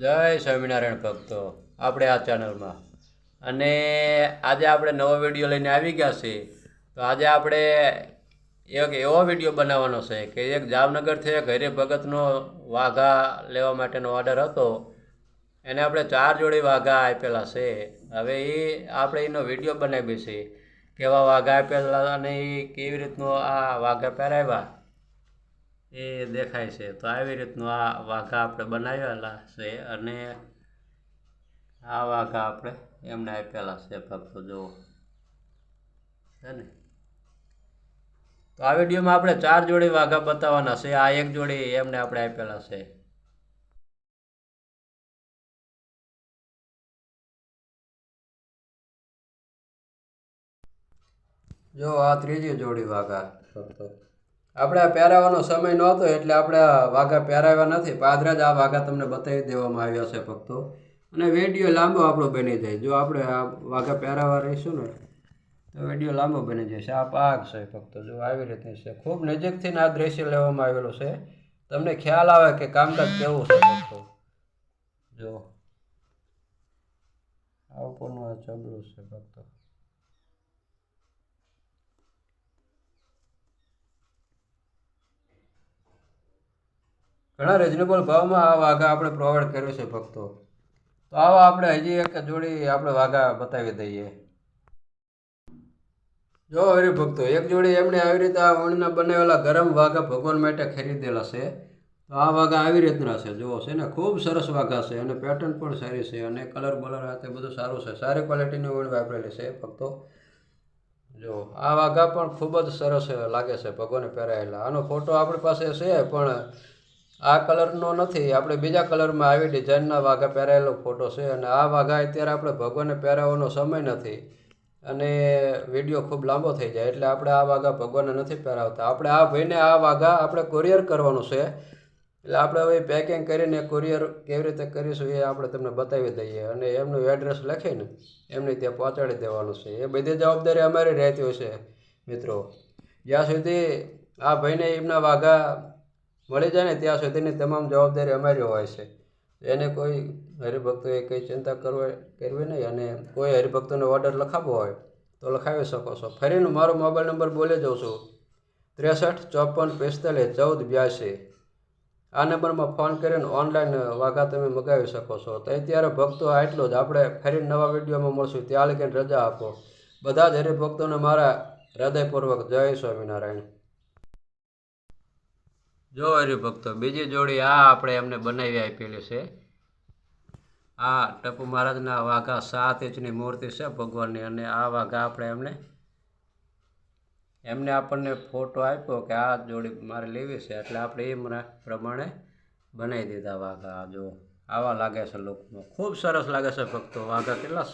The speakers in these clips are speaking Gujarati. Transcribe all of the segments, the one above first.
જય સ્વામિનારાયણ ભક્તો આપણે આ ચેનલમાં અને આજે આપણે નવો વિડીયો લઈને આવી ગયા છીએ. તો આજે આપણે એક એવો વિડીયો બનાવવાનો છે કે એક જામનગરથી એક હરિભગતનો વાઘા લેવા માટેનો ઓર્ડર હતો. એને આપણે 4 જોડી વાઘા આપેલા છે. હવે આપણે એનો વિડીયો બનાવીએ છીએ કેવા વાઘા આપેલા અને એ કેવી રીતનું આ વાઘા પહેરાવ્યા એ દેખાય છે. તો આવી રીતનું આ વાઘા આપણે બનાવેલા છે અને આ વાઘા આપણે એમને આપેલા છે ભક્તો જુઓ છે ને. તો આ વિડીયોમાં આપણે 4 જોડી વાઘા બતાવવાના છે. આ એક જોડી એમને આપણે આપેલા છે. જો આ ત્રીજી જોડી વાઘા ભક્તો આપણે પહેરાવાનો સમય નહોતો એટલે આપણે આ વાઘા પહેરાવ્યા નથી. પાદરા જ આ વાઘા તમને બતાવી દેવામાં આવ્યા છે ભક્તો. અને વિડીયો લાંબો આપણો બની જાય જો આપણે આ વાઘા પહેરાવા રહીશું ને તો વિડીયો લાંબો બની જશે. આ પાક છે ભક્તો જો આવી રીતે છે. ખૂબ નજીકથી આ દ્રશ્ય લેવામાં આવેલું છે. તમને ખ્યાલ આવે કે કામકાજ કેવું છે ભક્તો. જો આ ઉપરનું આ ચબલું છે ભક્તો. ઘણા રિઝનેબલ ભાવમાં આ વાઘા આપણે પ્રોવાઈડ કર્યું છે ભક્તો. તો આવો આપણે હજી એક જોડી આપણે વાઘા બતાવી દઈએ. જો હરિભક્તો એક જોડી એમણે આવી રીતે આ વણના બનાવેલા ગરમ વાઘા ભગવાન માટે ખરીદેલા છે. તો આ વાઘા આવી રીતના છે જુઓ છે ને. ખૂબ સરસ વાઘા છે અને પેટર્ન પણ સારી છે અને કલર બલર આ તે બધું સારું છે. સારી ક્વોલિટીની વણ વાપરેલી છે ભક્તો. જો આ વાઘા પણ ખૂબ જ સરસ લાગે છે ભગવાને પહેરાયેલા. આનો ફોટો આપણી પાસે છે પણ આ કલરનો નથી. આપણે બીજા કલરમાં આવી ડિઝાઇનના વાઘા પહેરાયેલો ફોટો છે. અને આ વાઘા અત્યારે આપણે ભગવાનને પહેરાવવાનો સમય નથી અને વિડીયો ખૂબ લાંબો થઈ જાય એટલે આપણે આ વાઘા ભગવાનને નથી પહેરાવતા. આપણે આ ભાઈને આ વાઘા આપણે કુરિયર કરવાનું છે એટલે આપણે હવે પેકિંગ કરીને કુરિયર કેવી રીતે કરીશું એ આપણે તમને બતાવી દઈએ અને એમનું એડ્રેસ લખીને એમને ત્યાં પહોંચાડી દેવાનું છે. એ બધી જવાબદારી અમારી રહેતી હોય છે મિત્રો. જ્યાં સુધી આ ભાઈને એમના વાઘા મળી જાય ને ત્યાં સુધીની તમામ જવાબદારી અમારી હોય છે. એને કોઈ હરિભક્તોએ કંઈ ચિંતા કરવી નહીં. અને કોઈ હરિભક્તોને ઓર્ડર લખાવવો હોય તો લખાવી શકો છો. ફરીને મારો મોબાઈલ નંબર બોલી જાઉં છું 63 54 45 14 82. આ નંબરમાં ફોન કરીને ઓનલાઈન વાઘા તમે મગાવી શકો છો. તો અત્યારે ભક્તો આટલું જ. આપણે ફરી નવા વિડીયોમાં મળશું. ત્યાં લગીને રજા આપો. બધા જ હરિભક્તોને મારા હૃદયપૂર્વક જય સ્વામિનારાયણ. જો હરિભક્તો બીજી જોડી આ આપણે એમને બનાવી આપેલી છે. આ ટપુ મહારાજના વાઘા 7 ઇંચની મૂર્તિ છે ભગવાનની. અને આ વાઘા આપણે એમને આપણને ફોટો આપ્યો કે આ જોડી મારે લેવી છે એટલે આપણે એ પ્રમાણે બનાવી દીધા વાઘા. જો આવા લાગે છે લુકમાં. ખૂબ સરસ લાગે છે ભક્તો. વાઘા કેટલા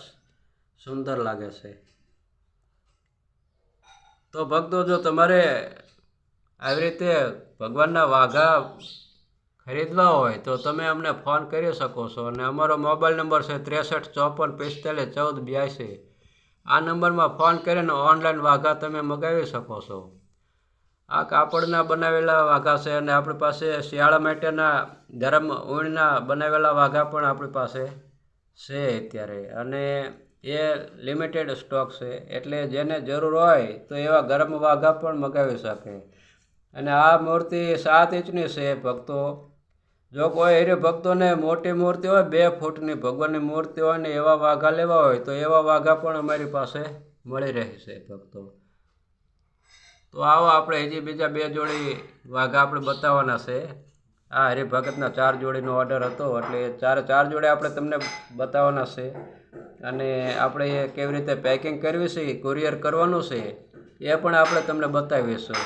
સુંદર લાગે છે. તો ભક્તો જો તમારે આવી રીતે ભગવાનના વાઘા ખરીદવા હોય તો તમે અમને ફોન કરી શકો છો. અને અમારો મોબાઈલ નંબર છે 63 54 45 14 82. આ નંબરમાં ફોન કરીને ઓનલાઈન વાઘા તમે મગાવી શકો છો. આ કાપડના બનાવેલા વાઘા છે અને આપણી પાસે શિયાળા માટેના ગરમ ઊનના બનાવેલા વાઘા પણ આપણી પાસે છે અત્યારે. અને એ લિમિટેડ સ્ટોક છે એટલે જેને જરૂર હોય તો એવા ગરમ વાઘા પણ મગાવી શકે. અને આ મૂર્તિ 7 ઇંચની છે ભક્તો. જો કોઈ હરિભક્તોને મોટી મૂર્તિ હોય 2 ફૂટની ભગવાનની મૂર્તિ હોય ને એવા વાઘા લેવા હોય તો એવા વાઘા પણ અમારી પાસે મળી રહેશે ભક્તો. તો આવો આપણે હજી બીજા 2 જોડી વાઘા આપણે બતાવવાના છે. આ હરિભગતના 4 જોડીનો ઓર્ડર હતો એટલે 4 જોડી આપણે તમને બતાવવાના છે. અને આપણે એ કેવી રીતે પેકિંગ કરવી છે કુરિયર કરવાનું છે એ પણ આપણે તમને બતાવીશું.